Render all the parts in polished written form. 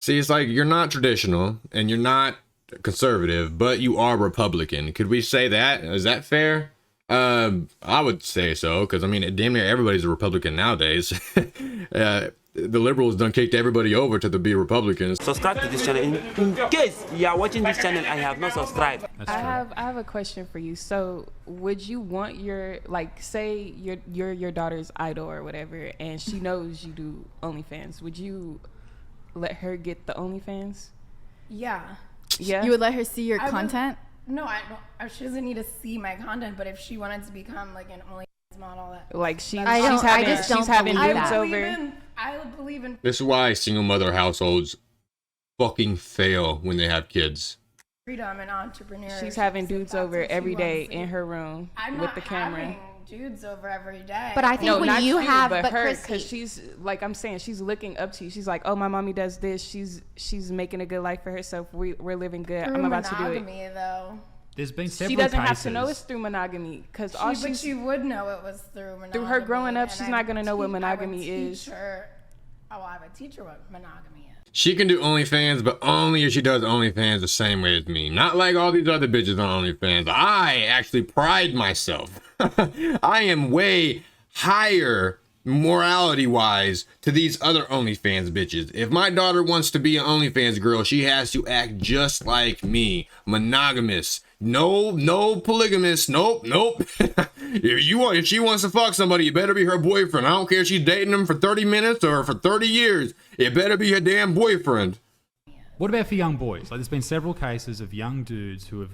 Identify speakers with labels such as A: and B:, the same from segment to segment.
A: See, it's like you're not traditional and you're not conservative, but you are Republican. Could we say that? Is that fair? I would say so, because I mean, damn near everybody's a Republican nowadays. The liberals done kicked everybody over to be Republicans.
B: Subscribe to this channel. In case you are watching this channel and you have not subscribed.
C: I have a question for you. So would you want your, like, say you're your daughter's idol or whatever, and she knows you do OnlyFans, would you let her get the OnlyFans?
D: Yeah.
C: Yeah.
E: You would let her see your content?
D: No, I don't. She doesn't need to see my content, but if she wanted to become like an OnlyFans model, that
C: like she's
E: just
C: having
E: don't
C: dudes
E: believe
C: over.
D: I believe in
A: This is why single mother households fucking fail when they have kids.
D: freedom and entrepreneurship.
C: She's having dudes over every day in her room
D: I'm
C: with
D: not
C: the camera.
D: having dudes over every day.
E: But I think
C: No,
E: when
C: not
E: you have,
C: but her,
E: Chrissy,
C: because she's like, I'm saying, she's looking up to you. She's like, oh, my mommy does this. She's making a good life for herself. We're living good.
D: through
C: I'm about to do it.
D: monogamy, though.
F: There's been several
C: She doesn't
F: cases.
C: have to know it's through monogamy, because all
D: But she would know it was through monogamy.
C: through her growing up,
D: and
C: she's
D: I
C: not gonna know what
D: would
C: monogamy
D: teach
C: is.
D: her. Oh, I would teach her what monogamy is.
A: She can do OnlyFans, but only if she does OnlyFans the same way as me. Not like all these other bitches on OnlyFans. I actually pride myself. I am way higher morality-wise to these other OnlyFans bitches. If my daughter wants to be an OnlyFans girl, she has to act just like me. Monogamous. No polygamous. Nope. If she wants to fuck somebody, it better be her boyfriend. I don't care if she's dating them for 30 minutes or for 30 years. It better be her damn boyfriend.
F: What about for young boys? Like, there's been several cases of young dudes who have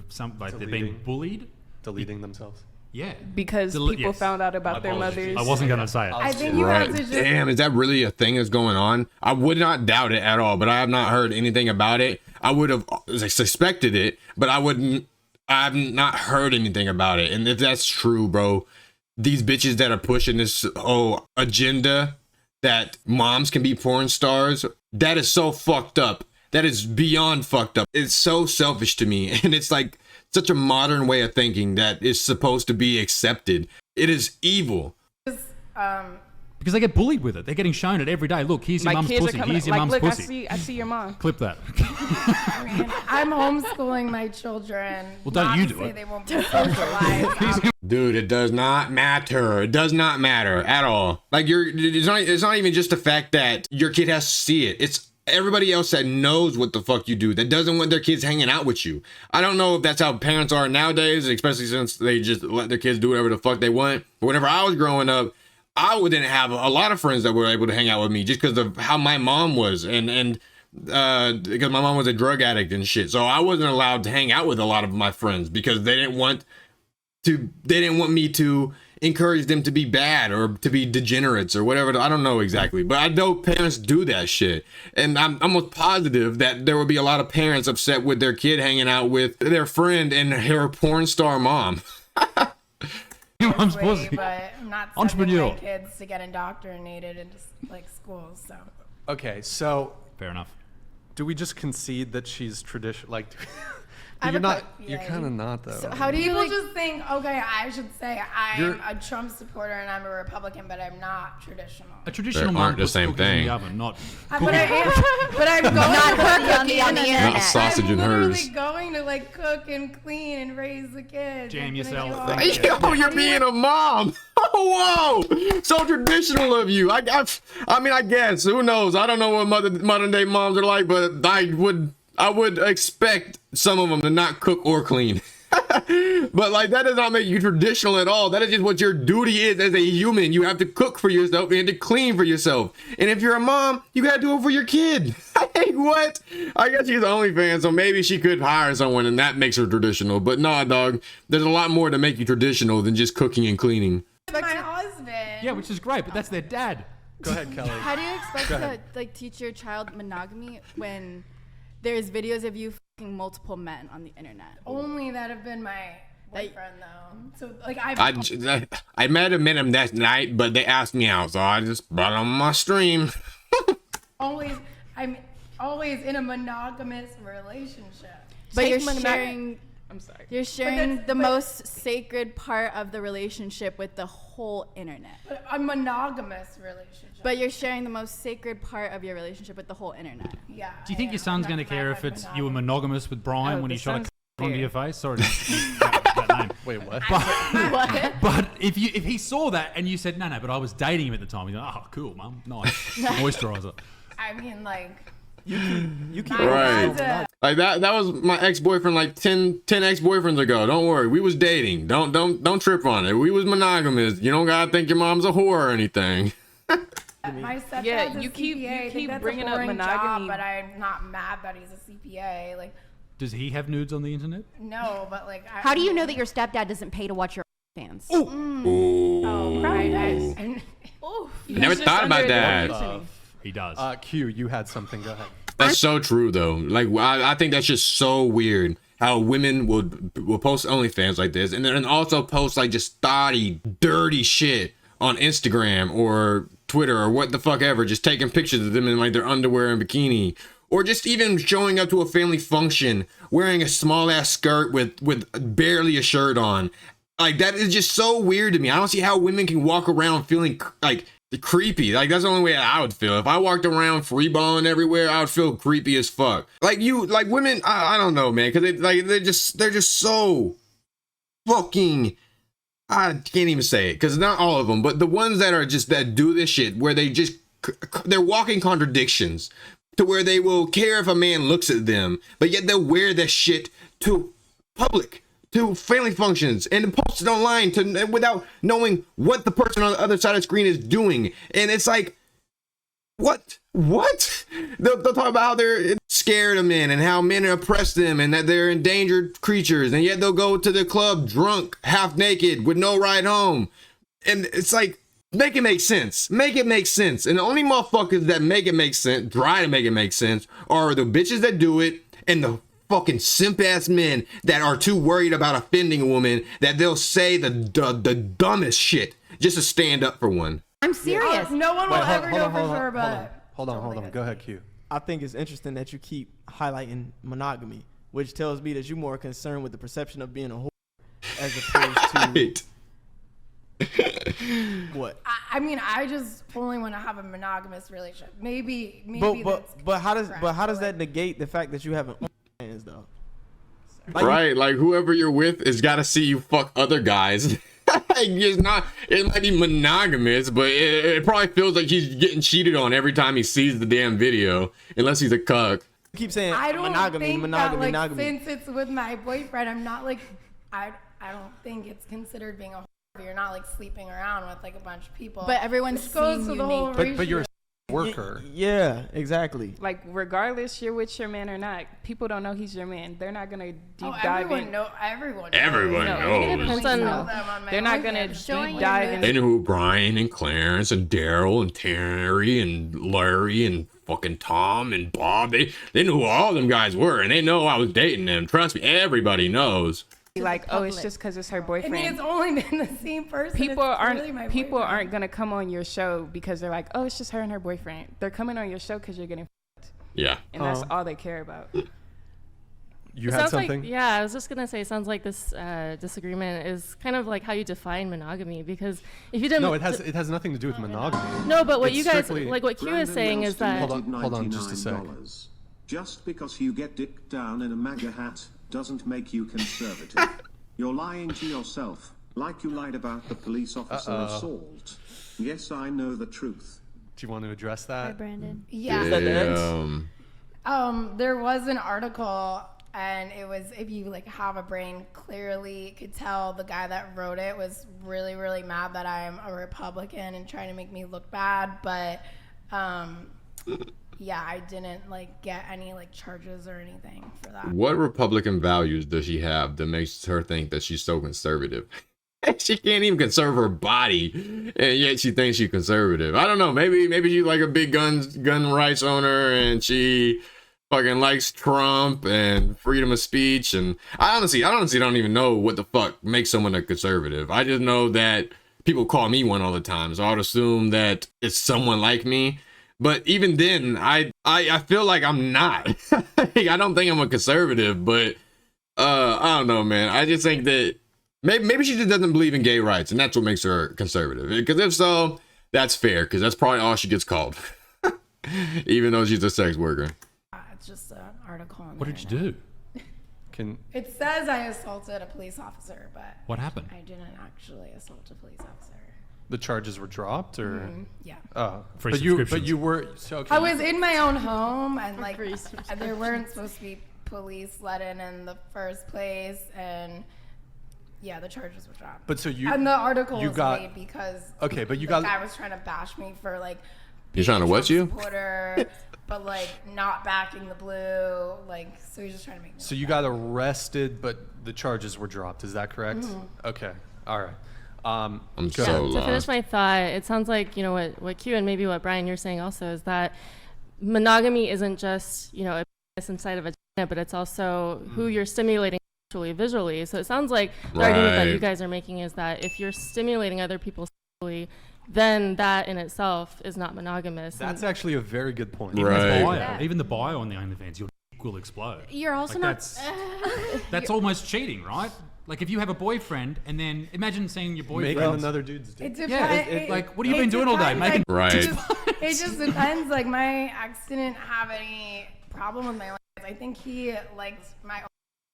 F: they've been bullied.
G: Deleting themselves.
F: Yeah.
C: Because people found out about their mothers.
F: I wasn't going to say it.
D: I think you have to just.
A: Damn, is that really a thing that's going on? I would not doubt it at all, but I have not heard anything about it. I would have suspected it, but I've not heard anything about it. And if that's true, bro, these bitches that are pushing this agenda that moms can be porn stars, that is so fucked up. That is beyond fucked up. It's so selfish to me. And it's like such a modern way of thinking that is supposed to be accepted. It is evil.
F: Because they get bullied with it. They're getting shown it every day. Look, here's your mum's pussy. Here's your mum's
C: look,
F: pussy.
C: I see your mom.
F: Clip that.
D: I mean, I'm homeschooling my children.
F: Well, don't
D: not
F: you
D: to
F: do
D: say
F: it.
D: They won't be socialized.
A: Dude, it does not matter. It does not matter at all. Like it's not even just the fact that your kid has to see it. It's everybody else that knows what the fuck you do, that doesn't want their kids hanging out with you. I don't know if that's how parents are nowadays, especially since they just let their kids do whatever the fuck they want. But whenever I was growing up, I didn't have a lot of friends that were able to hang out with me just because of how my mom was and because my mom was a drug addict and shit. So I wasn't allowed to hang out with a lot of my friends because they didn't want me to encourage them to be bad or to be degenerates or whatever. I don't know exactly, but I know parents do that shit. And I'm almost positive that there will be a lot of parents upset with their kid hanging out with their friend and her porn star mom.
F: Your mom's pussy.
D: But I'm not sending
F: Entrepreneur.
D: my kids to get indoctrinated into like schools. So
G: Okay, so
F: Fair enough.
G: do we just concede that she's traditional? Like,
D: I
G: you're
D: have a
G: not.
D: que-
G: You're
D: yeah,
G: kind of
D: you-
G: not though.
E: So how do you
D: people
E: like?
D: just think, okay, I should say I'm
G: You're-
D: a Trump supporter and I'm a Republican, but I'm not traditional.
F: A traditional
A: They
F: mom
A: aren't the
F: puts
A: same
F: cookies in
A: thing.
F: the oven, not
D: But I am. But I'm going
E: Not
D: to
E: cookie
D: cook
E: on the internet.
A: Not sausage
D: I'm
A: in
D: literally
A: hers.
D: going to like cook and clean and raise the kids.
F: Jam
D: I'm gonna
F: yourself.
D: do all
F: Thank
D: that.
A: Yo, you're being a mom. Oh, whoa. So traditional of you. I mean, I guess. Who knows? I don't know what modern day moms are like, but I would expect some of them to not cook or clean. But like that does not make you traditional at all. That is just what your duty is as a human. You have to cook for yourself and to clean for yourself. And if you're a mom, you gotta do it for your kid. Like what? I guess she's OnlyFans, so maybe she could hire someone and that makes her traditional. But nah, dog. There's a lot more to make you traditional than just cooking and cleaning.
D: My husband.
F: Yeah, which is great, but that's their dad.
G: Go ahead, Kelly.
E: How do you expect to like teach your child monogamy when there's videos of you fucking multiple men on the internet?
D: Only that have been my boyfriend though. So like
A: I might have met him that night, but they asked me out, so I just brought him on my stream.
D: I'm always in a monogamous relationship.
E: But
C: Take
E: you're
C: monog-
E: sharing
C: I'm sorry.
E: You're sharing the most sacred part of the relationship with the whole internet.
D: A monogamous relationship.
E: But you're sharing the most sacred part of your relationship with the whole internet.
D: Yeah.
F: Do you think your son's going to care if it's you were monogamous with Brian
C: Oh,
F: when
C: the
F: he shot a
C: son's
F: onto
C: there.
F: your face? Sorry, that name.
G: Wait, what?
E: What?
F: But if he saw that and you said no, but I was dating him at the time, he's like, oh, cool, mum, nice, moisturizer.
D: I mean, like,
H: You keep
A: Right. Like that was my ex-boyfriend like 10 ex-boyfriends ago. Don't worry. We was dating. Don't trip on it. We was monogamous. You don't gotta think your mom's a whore or anything.
D: my stepdad's
C: Yeah,
D: a
C: you keep-
D: CPA.
C: you
D: I think
C: keep
D: that's
C: bringing
D: a
C: up
D: boring
C: monogamy.
D: job, but I'm not mad that he's a CPA. Like,
F: Does he have nudes on the internet?
D: no, but like.
I: How do you know that your stepdad doesn't pay to watch your fans?
A: Ooh.
D: Right.
A: Never thought about that.
F: He does.
G: Q, you had something. Go ahead.
A: That's so true though. Like I think that's just so weird how women will post OnlyFans like this and then also post like just thotty, dirty shit on Instagram or Twitter or what the fuck ever, just taking pictures of them in like their underwear and bikini. Or just even showing up to a family function wearing a small ass skirt with barely a shirt on. Like that is just so weird to me. I don't see how women can walk around feeling like creepy. Like that's the only way I would feel. If I walked around freeballing everywhere, I would feel creepy as fuck. Like women, I don't know, man, because they're just so fucking. I can't even say it because not all of them, but the ones that do this shit where they're walking contradictions to where they will care if a man looks at them, but yet they'll wear that shit to public, to family functions, and post it online without knowing what the person on the other side of the screen is doing. And it's like, what? They'll talk about how they're scared of men and how men oppress them and that they're endangered creatures, and yet they'll go to the club drunk, half naked, with no ride home. And it's like, make it make sense. Make it make sense. And the only motherfuckers that make it make sense, try to make it make sense, are the bitches that do it and the fucking simp ass men that are too worried about offending a woman that they'll say the dumbest shit just to stand up for one.
I: I'm serious.
D: No one will ever know for sure,
G: Hold
D: but.
G: on. Go ahead, Q.
H: I think it's interesting that you keep highlighting monogamy, which tells me that you're more concerned with the perception of being a whore as opposed to what?
D: I mean, I just only want to have a monogamous relationship. Maybe.
H: But how does that negate the fact that you have an OnlyFans though?
A: Like whoever you're with has got to see you fuck other guys. It might be monogamous, but it probably feels like he's getting cheated on every time he sees the damn video, unless he's a cuck.
H: You keep saying
D: I don't
H: monogamy.
D: think that, since it's with my boyfriend, I'm not like, I don't think it's considered being a whore if you're not like sleeping around with like a bunch of people.
E: But everyone's
D: Which goes
E: seeing
D: to
E: you
D: the whole
E: naked.
G: But you're a worker.
H: Yeah, exactly.
C: Like regardless you're with your man or not, people don't know he's your man. They're not gonna deep dive in.
A: Everyone
C: It
A: knows.
C: depends on. They're not gonna deep dive in.
A: They know who Brian and Clarence and Daryl and Terry and Larry and fucking Tom and Bob. They knew who all them guys were, and they know I was dating them. Trust me, everybody knows.
C: Like, oh, it's just because it's her
D: I
C: boyfriend.
D: mean, it's only been the same person.
C: People
D: It's really my
C: people
D: boyfriend.
C: aren't gonna come on your show because they're like, oh, it's just her and her boyfriend. They're coming on your show because you're getting f***ed,
A: Yeah.
C: and that's all they care about.
G: You
J: It
G: had
J: sounds
G: something?
J: Like, yeah, I was just gonna say, it sounds like this disagreement is kind of like how you define monogamy, because if you didn't,
G: No, it has nothing to do with monogamy.
J: No, but what
G: It's
J: you guys
G: strictly-
J: like, what Q is saying is that.
G: Hold on, just a sec.
K: Just because you get dicked down in a MAGA hat doesn't make you conservative. You're lying to yourself, like you lied about the police officer assault. Yes, I know the truth.
G: Do you want to address that?
E: Brandon.
D: Yeah.
A: Damn.
D: There was an article, and it was, if you like have a brain, clearly could tell the guy that wrote it was really, really mad that I'm a Republican and trying to make me look bad. But yeah, I didn't like get any like charges or anything for that.
A: What Republican values does she have that makes her think that she's so conservative? She can't even conserve her body, and yet she thinks she's conservative. I don't know. Maybe she's like a big gun rights owner, and she fucking likes Trump and freedom of speech. And I honestly don't even know what the fuck makes someone a conservative. I just know that people call me one all the time, so I would assume that it's someone like me. But even then, I feel like I'm not. I don't think I'm a conservative, but I don't know, man. I just think that maybe she just doesn't believe in gay rights, and that's what makes her conservative. Because if so, that's fair, because that's probably all she gets called. Even though she's a sex worker.
D: It's just an article on
F: What did you do?
D: It says I assaulted a police officer, but
F: What happened?
D: I didn't actually assault a police officer.
G: The charges were dropped, or
D: Yeah.
G: oh,
F: Free
G: but you
F: subscriptions.
G: were so. Okay.
D: I was in my own home, and like there weren't supposed to be police let in the first place, and yeah, the charges were dropped.
G: But so you
D: and the article
G: you
D: was
G: got
D: made because
G: okay, but you
D: the
G: got
D: guy was trying to bash me for like
A: You're trying to what you?
D: supporter, but like not backing the blue, like so he's just trying to make me
G: so you got arrested, but the charges were dropped. Is that correct? Okay, all right.
A: I'm
G: go
A: so
G: ahead.
A: lost.
J: To finish my thought, it sounds like, what Q and maybe what Brian you're saying also is that monogamy isn't just, a penis inside of a vagina, but it's also who you're stimulating sexually, visually. So it sounds like the argument that you
A: Right.
J: guys are making is that if you're stimulating other people sexually, then that in itself is not monogamous.
G: That's actually a very good point.
F: Even the
A: Right.
F: bio,
E: Yeah.
F: even the bio on the OnlyFans, your dick will explode.
E: You're also
F: Like,
E: not.
F: That's almost cheating, right? Like if you have a boyfriend and then imagine seeing your boyfriend.
G: Making another dude's dick.
D: It depends.
F: Yeah, like what have you been doing all day? Making
A: Right.
D: It just depends. Like my ex didn't have any problem with my life. I think he liked my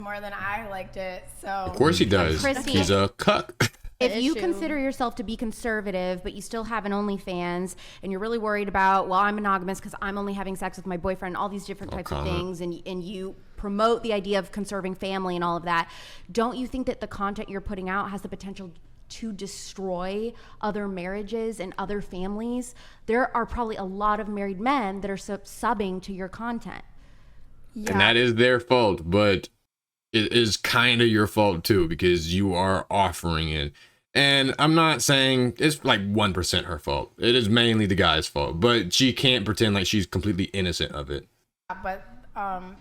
D: more than I liked it. So
A: Of course he does.
I: Christy.
A: He's a cuck.
I: If you
E: issue.
I: consider yourself to be conservative, but you still have an OnlyFans, and you're really worried about, well, I'm monogamous because I'm only having sex with my boyfriend, all these different types of things, and you promote the idea of conserving family and all of that, don't you think that the content you're putting out has the potential to destroy other marriages and other families? There are probably a lot of married men that are subbing to your content.
A: And that is their fault, but it is kind of your fault too, because you are offering it. And I'm not saying it's like 1% her fault. It is mainly the guy's fault, but she can't pretend like she's completely innocent of it.
D: but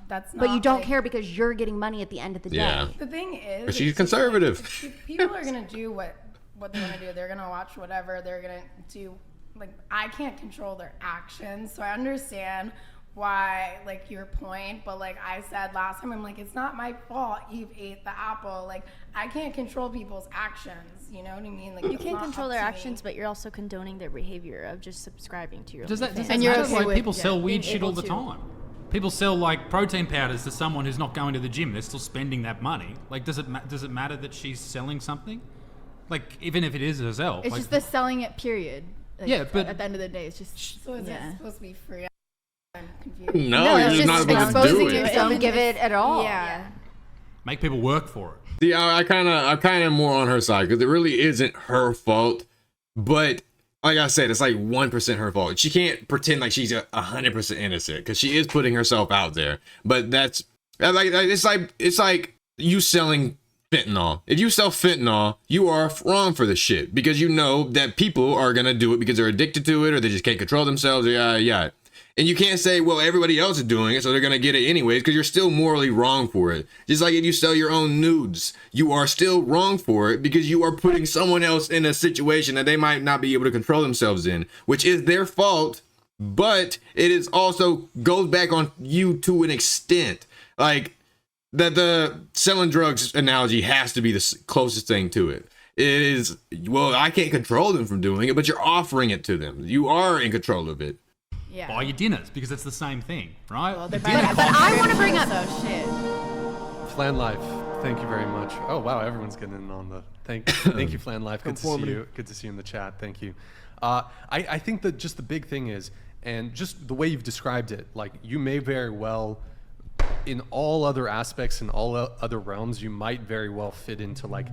D: that's not.
I: But you don't
D: like,
I: care because you're getting money at the end of the day.
A: Yeah.
D: The thing is,
A: But she's
D: it's just, like,
A: conservative.
D: people are gonna do what they're gonna do. They're gonna watch whatever. They're gonna do. Like I can't control their actions, so I understand why like your point, but like I said last time, I'm like, it's not my fault Eve ate the apple. Like I can't control people's actions, you know what I mean? Like
E: You
D: it's
E: can't
D: not
E: control
D: up
E: their
D: to
E: actions,
D: me.
E: but you're also condoning their behavior of just subscribing to your
F: Does that
E: OnlyFans.
F: and you're
E: okay
F: like
E: with,
F: people sell weird
E: being
F: shit all
E: able
F: the
E: to-
F: time. People sell like protein powders to someone who's not going to the gym. They're still spending that money. Like, does it matter that she's selling something? Like, even if it is herself.
E: It's
F: like,
E: just the selling it period. Like,
F: Yeah, but-
E: at the end of the day, it's just
D: So is
E: yeah.
D: it supposed to be free? I'm confused.
A: No,
E: it's
A: you're just not supposed to do
E: exposing
A: it.
E: yourself
I: Don't
E: in
I: give
E: this-
I: it at all.
E: Yeah.
F: make people work for it.
A: See, I kind of more on her side because it really isn't her fault. But like I said, it's like 1% her fault. She can't pretend like she's 100% innocent because she is putting herself out there. But that's like it's like you selling fentanyl. If you sell fentanyl, you are wrong for the shit because you know that people are gonna do it because they're addicted to it or they just can't control themselves. Yeah. And you can't say, well, everybody else is doing it, so they're going to get it anyways, because you're still morally wrong for it. Just like if you sell your own nudes, you are still wrong for it because you are putting someone else in a situation that they might not be able to control themselves in, which is their fault, but it is also goes back on you to an extent. Like, that the selling drugs analogy has to be the closest thing to it. It is, well, I can't control them from doing it, but you're offering it to them. You are in control of it.
E: Yeah.
F: Buy your dinners because it's the same thing, right?
E: Well,
F: The
E: they're
F: dinner
E: buying
F: costs-
I: I want to bring up.
E: So shit.
G: Flan Life, thank you very much. Oh wow, everyone's getting in on the thank you, Flan Life. Good to see
H: Conformity.
G: you. Good to see you in the chat. Thank you. I think that just the big thing is, and just the way you've described it, like you may very well, in all other aspects, in all other realms, you might very well fit into like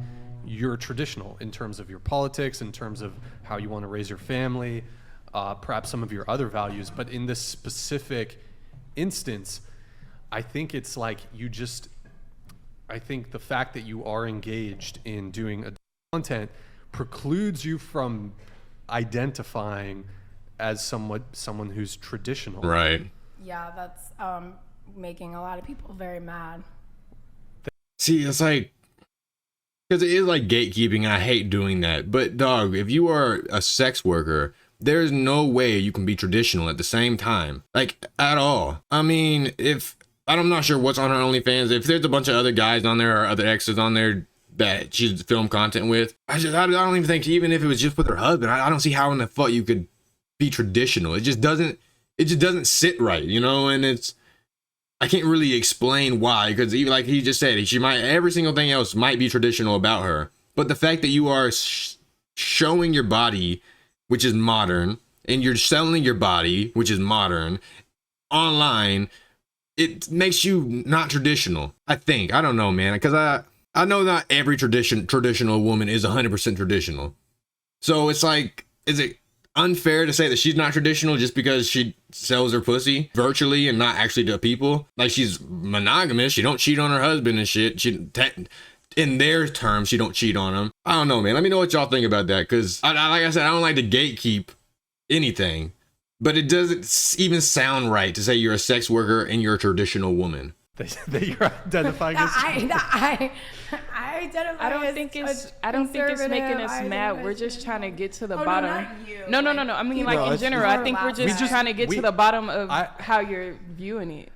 G: your traditional in terms of your politics, in terms of how you want to raise your family, perhaps some of your other values. But in this specific instance, I think it's like I think the fact that you are engaged in doing content precludes you from identifying as someone who's traditional.
A: Right.
D: Yeah, that's making a lot of people very mad.
A: See, it's like, because it is like gatekeeping. I hate doing that. But dog, if you are a sex worker, there's no way you can be traditional at the same time, like at all. I mean, if I'm not sure what's on her OnlyFans. If there's a bunch of other guys on there or other exes on there that she's film content with, I don't even think, even if it was just with her husband, I don't see how in the fuck you could be traditional. It just doesn't sit right, you know. And I can't really explain why, because even like he just said, every single thing else might be traditional about her, but the fact that you are showing your body, which is modern, and you're selling your body, which is modern, online, it makes you not traditional. I think. I don't know, man, because I know not every traditional woman is 100% traditional. So it's like, is it unfair to say that she's not traditional just because she sells her pussy virtually and not actually to people? Like, she's monogamous, she don't cheat on her husband and shit. In their terms, she don't cheat on him. I don't know, man. Let me know what y'all think about that, because like I said, I don't like to gatekeep anything, but it doesn't even sound right to say you're a sex worker and you're a traditional woman.
G: That you're identifying as.
D: I identify.
C: I don't think it's making us mad. We're just trying to get to the bottom. No. I mean, like, in general, I think we're just trying to get to the bottom of how you're viewing it.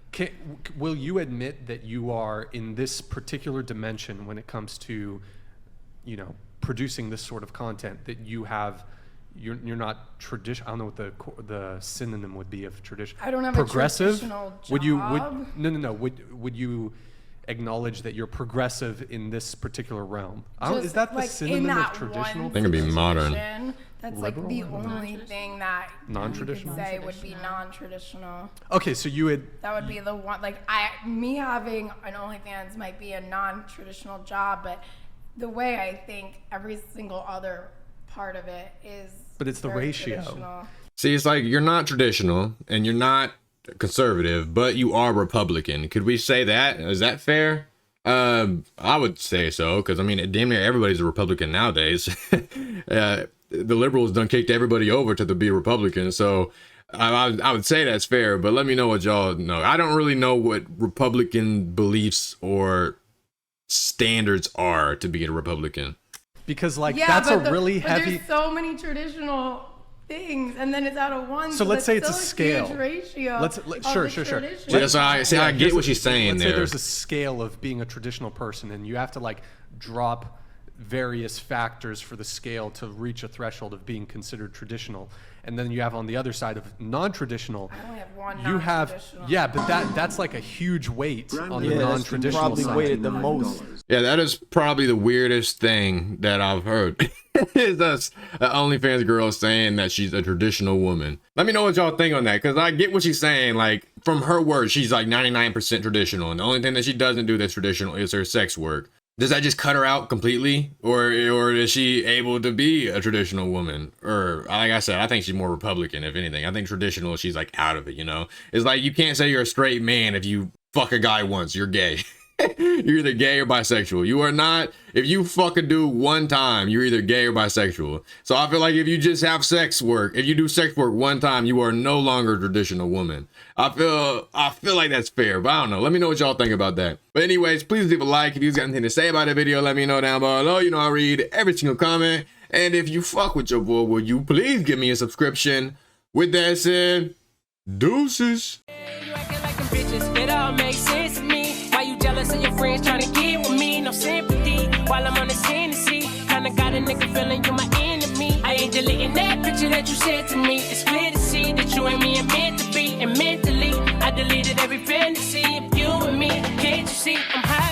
G: Will you admit that you are in this particular dimension when it comes to, you know, producing this sort of content, that you have, you're not traditional? I don't know what the synonym would be of tradition.
D: I don't have
G: progressive.
D: A traditional job.
G: Would you acknowledge that you're progressive in this particular realm? Is that the
D: like
G: synonym of traditional?
A: I think it'd be modern.
D: That's like the only thing that
G: non-traditional
D: you could say would be non-traditional.
G: Okay, so you would.
D: That would be the one. Like, me having an OnlyFans might be a non-traditional job, but the way I think every single other part of it is. But it's the ratio.
A: See, it's like, you're not traditional and you're not conservative, but you are Republican. Could we say that? Is that fair? I would say so, because I mean, damn near everybody's a Republican nowadays. The liberals done kicked everybody over to be Republican, so I would say that's fair. But let me know what y'all know. I don't really know what Republican beliefs or standards are to be a Republican.
G: Because that's a really heavy.
D: There's so many traditional things, and then it's out of one.
G: So let's say it's a scale.
D: Huge ratio.
G: Sure.
A: I get what she's saying.
G: Let's
A: there.
G: say there's a scale of being a traditional person, and you have to like drop various factors for the scale to reach a threshold of being considered traditional. And then you have on the other side of non-traditional.
D: I only have one
G: you
D: non-traditional.
G: but that's like a huge weight on the non-traditional
H: probably
G: side.
H: weighted the most.
A: Yeah, that is probably the weirdest thing that I've heard. Is us OnlyFans girl saying that she's a traditional woman. Let me know what y'all think on that, because I get what she's saying. Like, from her words, she's like 99% traditional, and the only thing that she doesn't do that's traditional is her sex work. Does that just cut her out completely, or is she able to be a traditional woman? Or, like I said, I think she's more Republican, if anything. I think traditional, she's like out of it, you know? It's like, you can't say you're a straight man if you fuck a guy once. You're gay. You're either gay or bisexual. You are not. If you fuck a dude one time, you're either gay or bisexual. So I feel like if you just have sex work, if you do sex work one time, you are no longer a traditional woman. I feel like that's fair, but I don't know. Let me know what y'all think about that. But anyways, please leave a like. If you've got anything to say about the video, let me know down below. You know, I read every single comment. And if you fuck with your boy, will you please give me a subscription? With that said, deuces.
B: It all makes sense to me. Why you jealous of your friends trying to get with me? No sympathy while I'm on the Tennessee. Kinda got a nigga feeling you my enemy. I ain't deleting that picture that you sent to me. It's clear to see that you ain't me and meant to be. And mentally, I deleted every fantasy of you and me. Can't you see I'm high?